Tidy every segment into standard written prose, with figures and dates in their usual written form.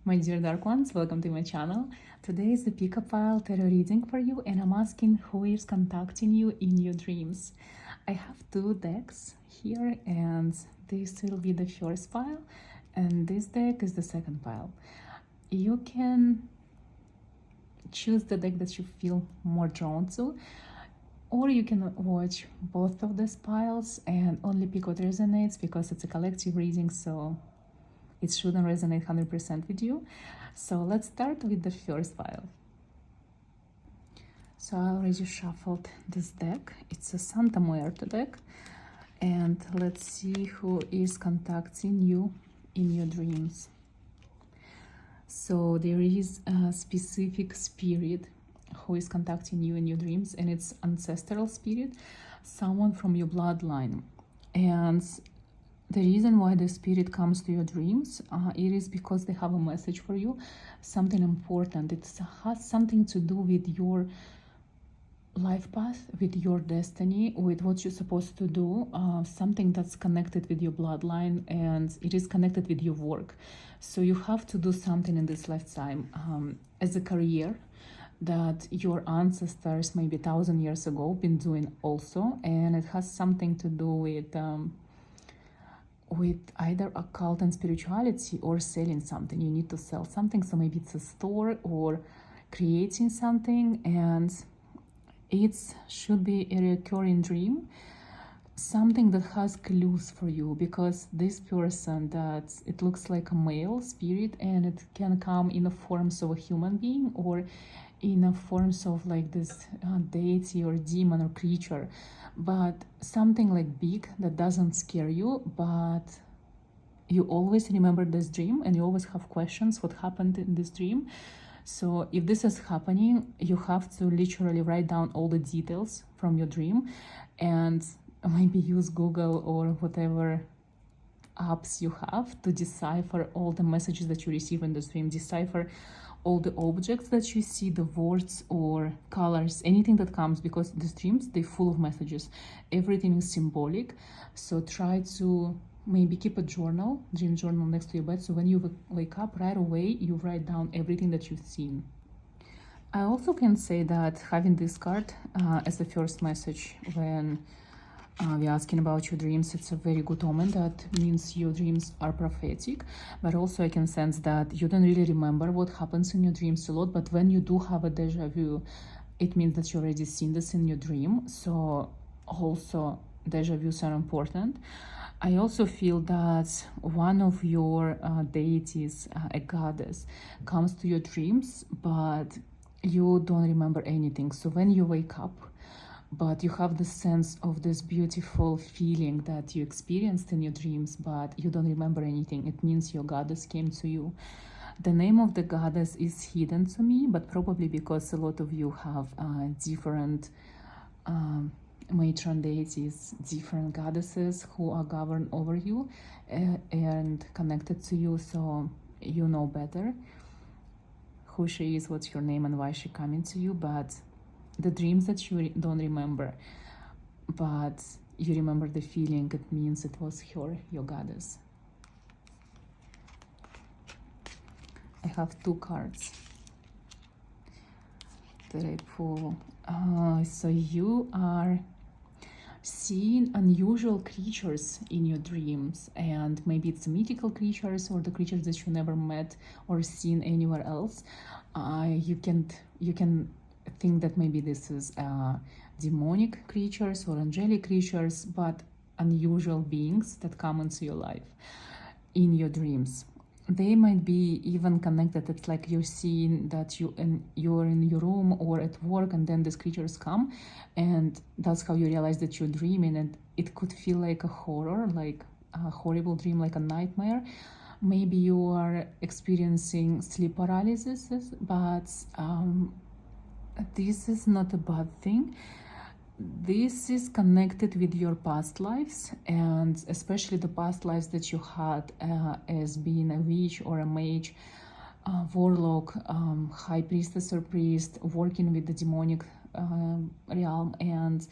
My dear dark ones, welcome to my channel. Today is the pick-up file tarot reading for you, and I'm asking who is contacting you in your dreams. I have two decks here, and this will be the first file, and this deck is the second file. You can choose the deck that you feel more drawn to, or you can watch both of these files and only pick what resonates, because it's a collective reading, so it shouldn't resonate 100% with you. So let's start with the first file. So I already shuffled this deck. It's a Santa Muerte deck. And let's see who is contacting you in your dreams. So there is a specific spirit who is contacting you in your dreams, and it's ancestral spirit, someone from your bloodline. And the reason why the spirit comes to your dreams, it is because they have a message for you, something important. It has something to do with your life path, with your destiny, with what you're supposed to do, something that's connected with your bloodline, and it is connected with your work. So you have to do something in this lifetime as a career that your ancestors maybe 1,000 years ago been doing also, and it has something to do with either occult and spirituality or selling something. You need to sell something, so maybe it's a store or creating something, and it should be a recurring dream, something that has clues for you, because this person, that it looks like a male spirit, and it can come in the forms of a human being or in a forms of like this deity or demon or creature, but something like big that doesn't scare you, but you always remember this dream and you always have questions what happened in this dream. So if this is happening, you have to literally write down all the details from your dream and maybe use Google or whatever apps you have to decipher all the messages that you receive in this dream, decipher all the objects that you see, the words or colors, anything that comes, because these dreams, they're full of messages. Everything is symbolic. So try to maybe keep a journal, dream journal next to your bed, so when you wake up right away, you write down everything that you've seen. I also can say that having this card as the first message when we're asking about your dreams, it's a very good omen. That means your dreams are prophetic, but also I can sense that you don't really remember what happens in your dreams a lot, but when you do have a deja vu, it means that you already seen this in your dream. So also deja vus are important. I also feel that one of your deities, a goddess, comes to your dreams, but you don't remember anything. So when you wake up, but you have the sense of this beautiful feeling that you experienced in your dreams, but you don't remember anything, it means your goddess came to you. The name of the goddess is hidden to me, but probably because a lot of you have different matron deities, different goddesses who are governed over you and connected to you, so you know better who she is, what's your name, and why she coming to you. But the dreams that you don't remember, but you remember the feeling, it means it was her, your goddess. I have two cards that I pull. So you are seeing unusual creatures in your dreams, and maybe it's mythical creatures or the creatures that you never met or seen anywhere else. You can think that maybe this is demonic creatures or angelic creatures, but unusual beings that come into your life in your dreams. They might be even connected. It's like you're seeing that you're in your room or at work, and then these creatures come, and that's how you realize that you're dreaming. And it could feel like a horror, like a horrible dream, like a nightmare. Maybe you are experiencing sleep paralysis, but this is not a bad thing. This is connected with your past lives, and especially the past lives that you had as being a witch or a mage, warlock, high priestess or priest, working with the demonic realm. And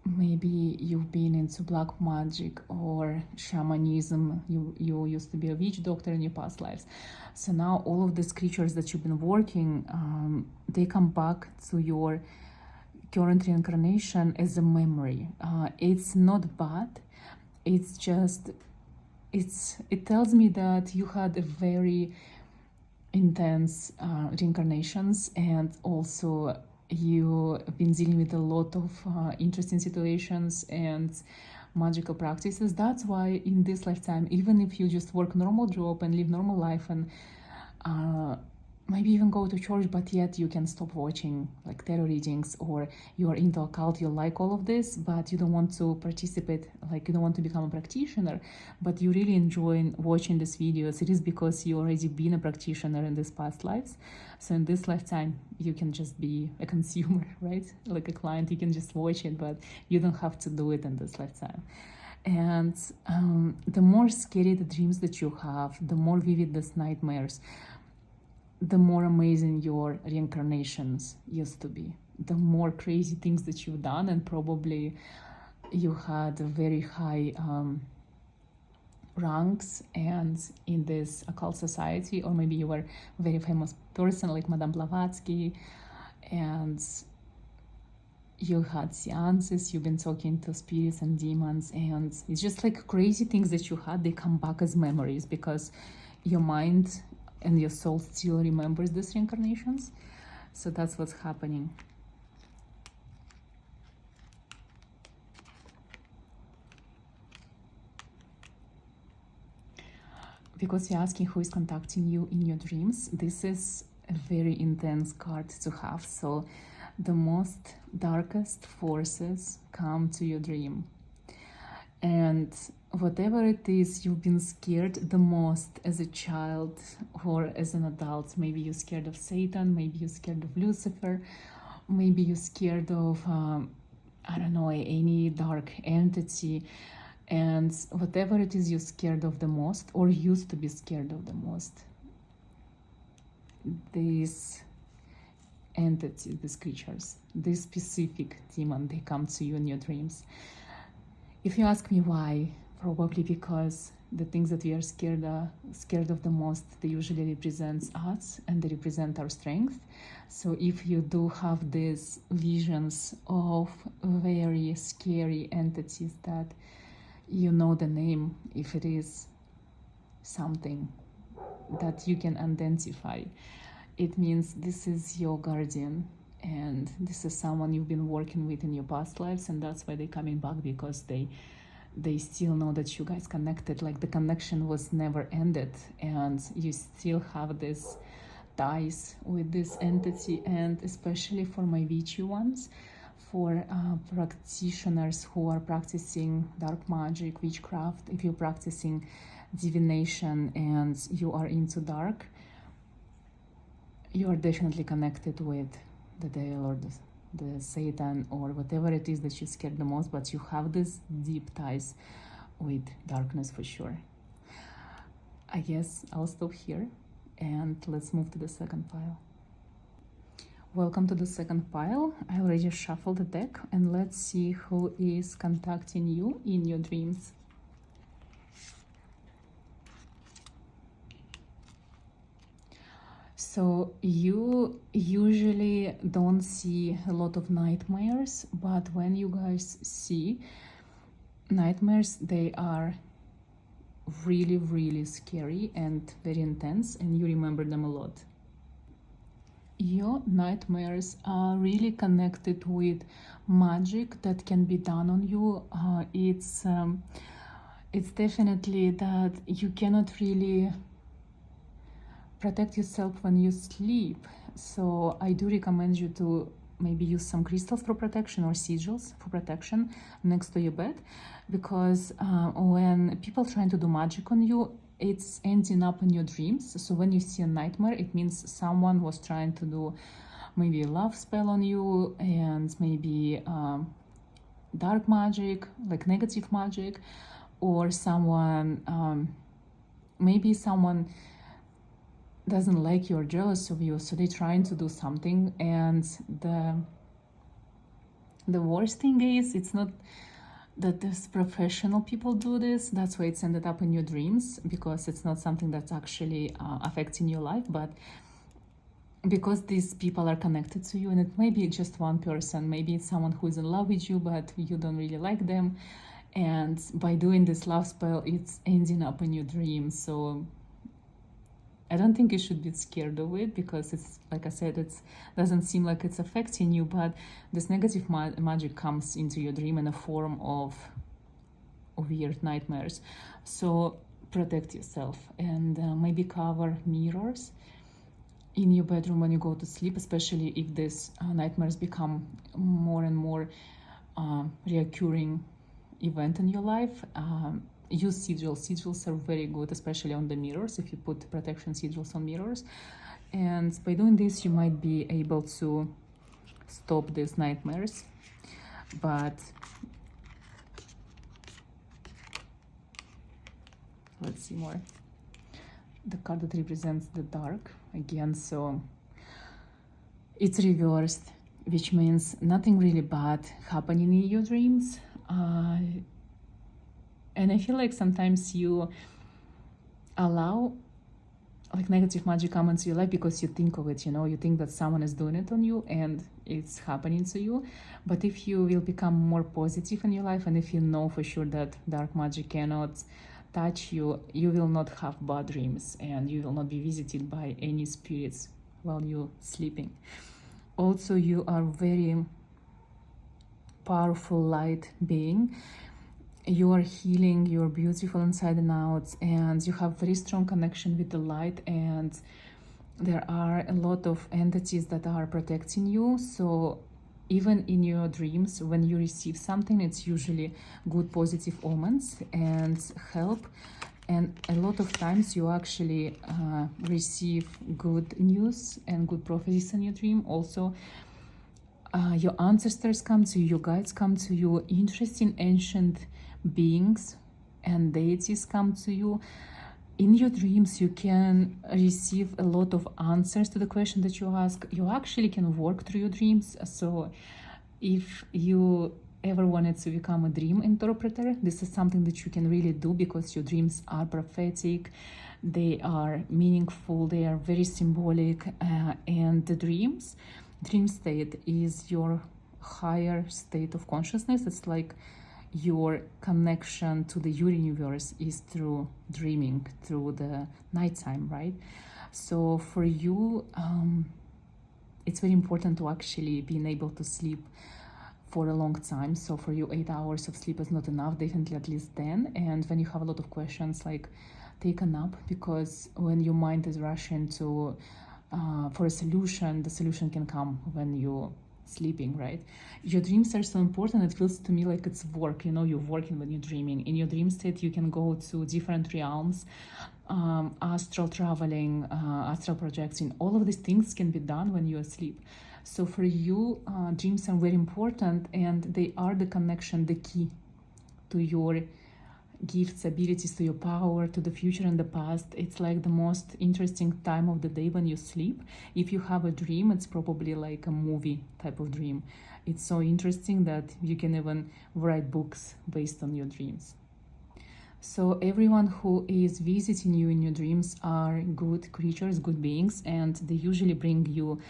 maybe you've been into black magic or shamanism. You used to be a witch doctor in your past lives. So now all of these creatures that you've been working, they come back to your current reincarnation as a memory. It's not bad. It's just, it tells me that you had a very intense reincarnations, and also you've been dealing with a lot of interesting situations and magical practices. That's why in this lifetime, even if you just work normal job and live normal life and maybe even go to church, but yet you can stop watching like tarot readings, or you are into occult, you like all of this, but you don't want to participate, like you don't want to become a practitioner, but you really enjoy watching these videos. It is because you already been a practitioner in these past lives. So in this lifetime, you can just be a consumer, right? Like a client, you can just watch it, but you don't have to do it in this lifetime. And the more scary the dreams that you have, the more vivid these nightmares, the more amazing your reincarnations used to be, the more crazy things that you've done, and probably you had very high ranks and in this occult society, or maybe you were a very famous person like Madame Blavatsky, and you had seances, you've been talking to spirits and demons, and it's just like crazy things that you had, they come back as memories because your mind and your soul still remembers these reincarnations. So that's what's happening. Because you're asking who is contacting you in your dreams, this is a very intense card to have. So the most darkest forces come to your dream. And whatever it is you've been scared the most as a child or as an adult, maybe you're scared of Satan, maybe you're scared of Lucifer, maybe you're scared of, I don't know, any dark entity. And whatever it is you're scared of the most, or used to be scared of the most, these entities, these creatures, this specific demon, they come to you in your dreams. If you ask me why, probably because the things that we are scared of the most, they usually represent us and they represent our strength. So if you do have these visions of very scary entities that you know the name, if it is something that you can identify, it means this is your guardian, and this is someone you've been working with in your past lives, and that's why they're coming back, because they still know that you guys connected, like the connection was never ended, and you still have this ties with this entity. And especially for my witchy ones, for practitioners who are practicing dark magic, witchcraft, if you're practicing divination and you are into dark, you are definitely connected with the devil or the Satan or whatever it is that you scared the most, but you have this deep ties with darkness for sure. I guess I'll stop here and let's move to the second pile. Welcome to the second pile. I already shuffled the deck, and let's see who is contacting you in your dreams. So you usually don't see a lot of nightmares, but when you guys see nightmares, they are really, really scary and very intense, and you remember them a lot. Your nightmares are really connected with magic that can be done on you. It's definitely that you cannot really protect yourself when you sleep. So I do recommend you to maybe use some crystals for protection or sigils for protection next to your bed, because when people trying to do magic on you, it's ending up in your dreams. So when you see a nightmare, it means someone was trying to do maybe a love spell on you, and maybe dark magic, like negative magic, or someone, maybe someone doesn't like you or jealous of you, so they're trying to do something, and The worst thing is, it's not that these professional people do this. That's why it's ended up in your dreams, because it's not something that's actually affecting your life, but because these people are connected to you, and it may be just one person, maybe it's someone who is in love with you, but you don't really like them. And by doing this love spell, it's ending up in your dreams. So I don't think you should be scared of it, because it's, like I said, it doesn't seem like it's affecting you, but this negative magic comes into your dream in a form of weird nightmares. So protect yourself, and maybe cover mirrors in your bedroom when you go to sleep, especially if these nightmares become more and more reoccurring event in your life. Use sigils. Sigils are very good, especially on the mirrors, if you put protection sigils on mirrors. And by doing this, you might be able to stop these nightmares. But let's see more. The card that represents the dark again, so it's reversed, which means nothing really bad happening in your dreams. And I feel like sometimes you allow like negative magic come into your life because you think of it, you think that someone is doing it on you and it's happening to you. But if you will become more positive in your life, and if you know for sure that dark magic cannot touch you, you will not have bad dreams, and you will not be visited by any spirits while you're sleeping. Also, you are very powerful light being. You are healing, you're beautiful inside and out, and you have very strong connection with the light, and there are a lot of entities that are protecting you. So even in your dreams, when you receive something, it's usually good positive omens and help. And a lot of times you actually receive good news and good prophecies in your dream. Also, your ancestors come to you, your guides come to you, interesting ancient beings and deities come to you. In your dreams, you can receive a lot of answers to the question that you ask. You actually can work through your dreams. So if you ever wanted to become a dream interpreter, this is something that you can really do, because your dreams are prophetic, they are meaningful, they are very symbolic, and the dream state is your higher state of consciousness. It's like your connection to the universe is through dreaming, through the nighttime, right? So for you, it's very important to actually being able to sleep for a long time. So for you, 8 hours of sleep is not enough, definitely at least 10. And when you have a lot of questions, like, take a nap, because when your mind is rushing to for a solution, the solution can come when you're sleeping, right? Your dreams are so important. It feels to me like it's work, you're working when you're dreaming. In your dream state, you can go to different realms, astral traveling, astral projecting. All of these things can be done when you're asleep. So for you, dreams are very important, and they are the connection, the key to your gifts, abilities, to your power, to the future and the past. It's like the most interesting time of the day when you sleep. If you have a dream, it's probably like a movie type of dream. It's so interesting that you can even write books based on your dreams. So everyone who is visiting you in your dreams are good creatures, good beings, and they usually bring you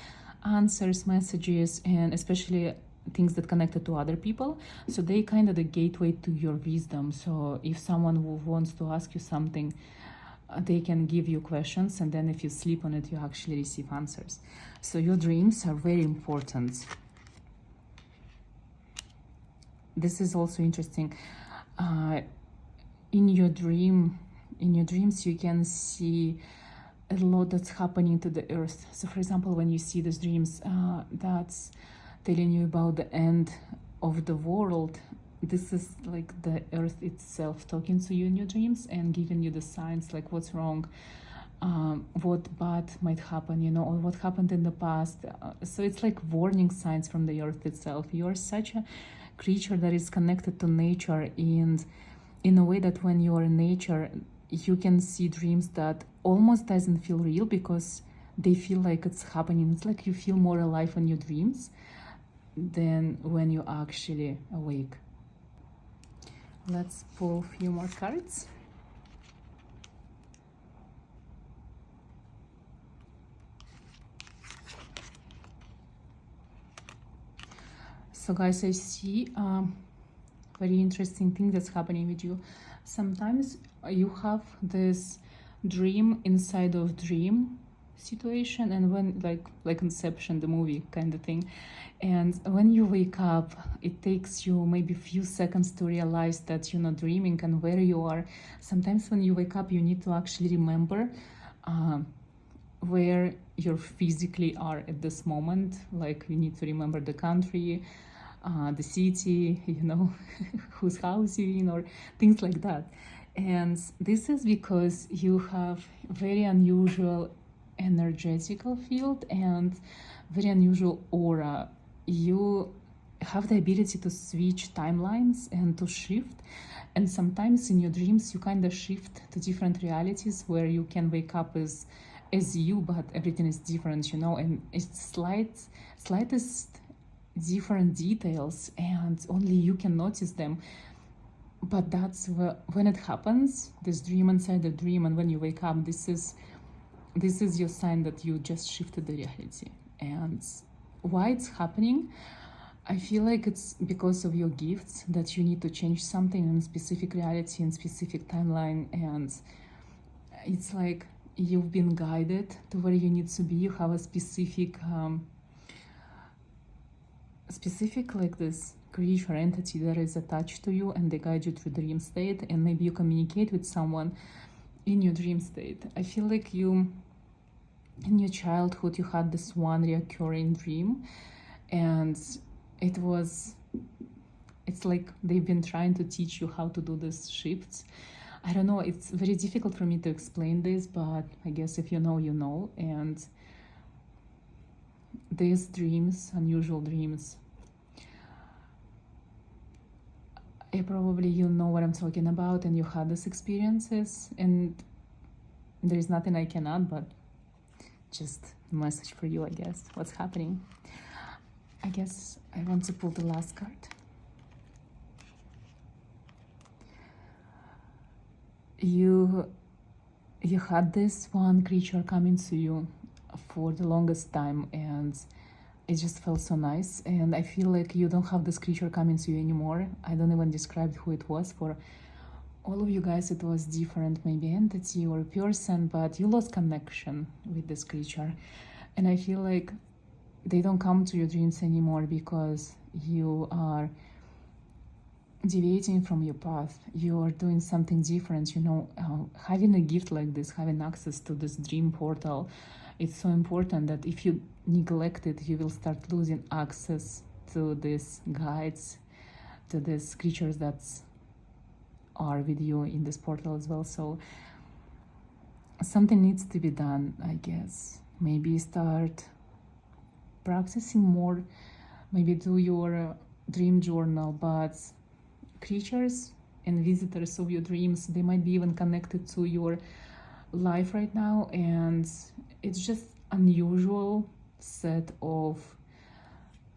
answers, messages, and especially things that connected to other people. So they kind of the gateway to your wisdom. So if someone who wants to ask you something, they can give you questions, and then if you sleep on it, you actually receive answers. So your dreams are very important. This is also interesting. In your dreams, you can see a lot that's happening to the earth. So for example, when you see these dreams, that's telling you about the end of the world. This is like the earth itself talking to you in your dreams and giving you the signs, like what's wrong, what bad might happen, or what happened in the past. So it's like warning signs from the earth itself. You're such a creature that is connected to nature, and in a way that when you are in nature, you can see dreams that almost doesn't feel real, because they feel like it's happening. It's like you feel more alive in your dreams. than when you actually awake. Let's pull a few more cards. So guys, I see very interesting thing that's happening with you. Sometimes you have this dream inside of dream situation, and when like Inception, the movie kind of thing, and when you wake up, it takes you maybe a few seconds to realize that you're not dreaming and where you are. Sometimes when you wake up, you need to actually remember where you physically are at this moment. Like you need to remember the country, the city, you know, whose house you're in, or things like that. And this is because you have very unusual energetical field and very unusual aura. You have the ability to switch timelines and to shift. And sometimes in your dreams, you kind of shift to different realities where you can wake up as you, but everything is different, you know, and it's slightest different details, and only you can notice them. But that's when it happens, this dream inside the dream, and when you wake up, this is your sign that you just shifted the reality. And why it's happening, I feel like it's because of your gifts, that you need to change something in specific reality and specific timeline. And it's like you've been guided to where you need to be. You have a specific like this creature entity that is attached to you, and they guide you through dream state, and maybe you communicate with someone in your dream state. I feel like you, in your childhood, you had this one recurring dream, and it's like they've been trying to teach you how to do these shifts. I don't know, it's very difficult for me to explain this, but I guess if you know, you know. And these dreams, unusual dreams, probably you know what I'm talking about, and you had these experiences, and there is nothing I can add, but just a message for you, I guess, what's happening. I guess I want to pull the last card. You had this one creature coming to you for the longest time, and it just felt so nice. And I feel like you don't have this creature coming to you anymore. I don't even describe who it was. For all of you guys, it was different, maybe entity or person, but you lost connection with this creature. And I feel like they don't come to your dreams anymore because you are deviating from your path. You are doing something different, you know. Having a gift like this, having access to this dream portal, it's so important that if you neglect it, you will start losing access to these guides, to these creatures that are with you in this portal as well. So something needs to be done, I guess. Maybe start practicing more, maybe do your dream journal. But creatures and visitors of your dreams, they might be even connected to your life right now, and it's just unusual set of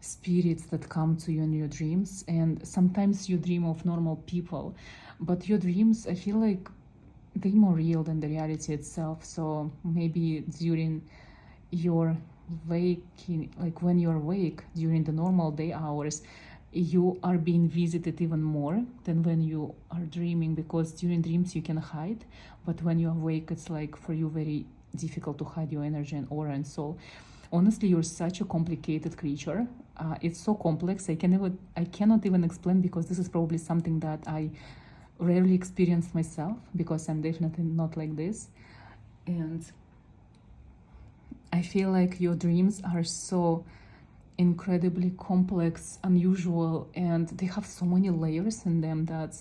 spirits that come to you in your dreams. And sometimes you dream of normal people, but your dreams, I feel like they're more real than the reality itself. So maybe during your waking, like when you're awake during the normal day hours, you are being visited even more than when you are dreaming, because during dreams you can hide, but when you're awake, it's like for you very difficult to hide your energy and aura and soul. Honestly, you're such a complicated creature. It's so complex. I cannot even explain, because this is probably something that I rarely experienced myself, because I'm definitely not like this. And I feel like your dreams are so incredibly complex, unusual, and they have so many layers in them that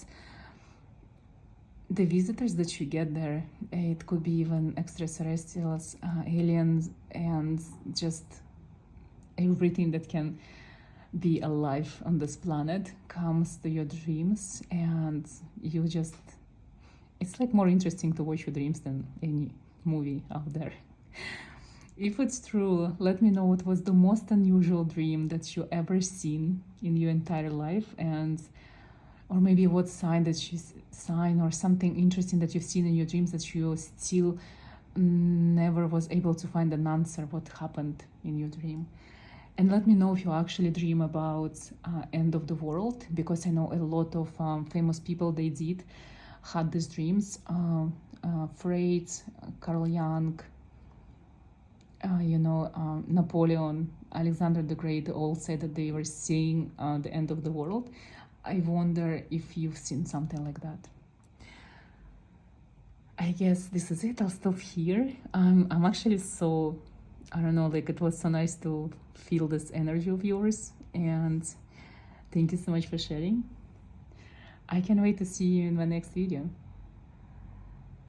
the visitors that you get there, it could be even extraterrestrials, aliens, and just everything that can be alive on this planet comes to your dreams. And you just, it's like more interesting to watch your dreams than any movie out there. if it's true, let me know what was the most unusual dream that you ever seen in your entire life, and or maybe what sign or something interesting that you've seen in your dreams that you still never was able to find an answer what happened in your dream. And let me know if you actually dream about end of the world, because I know a lot of famous people, they had these dreams. Freud, Carl Jung, Napoleon, Alexander the Great, all said that they were seeing the end of the world. I wonder if you've seen something like that. I guess this is it. I'll stop here. I'm actually so, I don't know, like it was so nice to feel this energy of yours, and thank you so much for sharing. I can't wait to see you in my next video.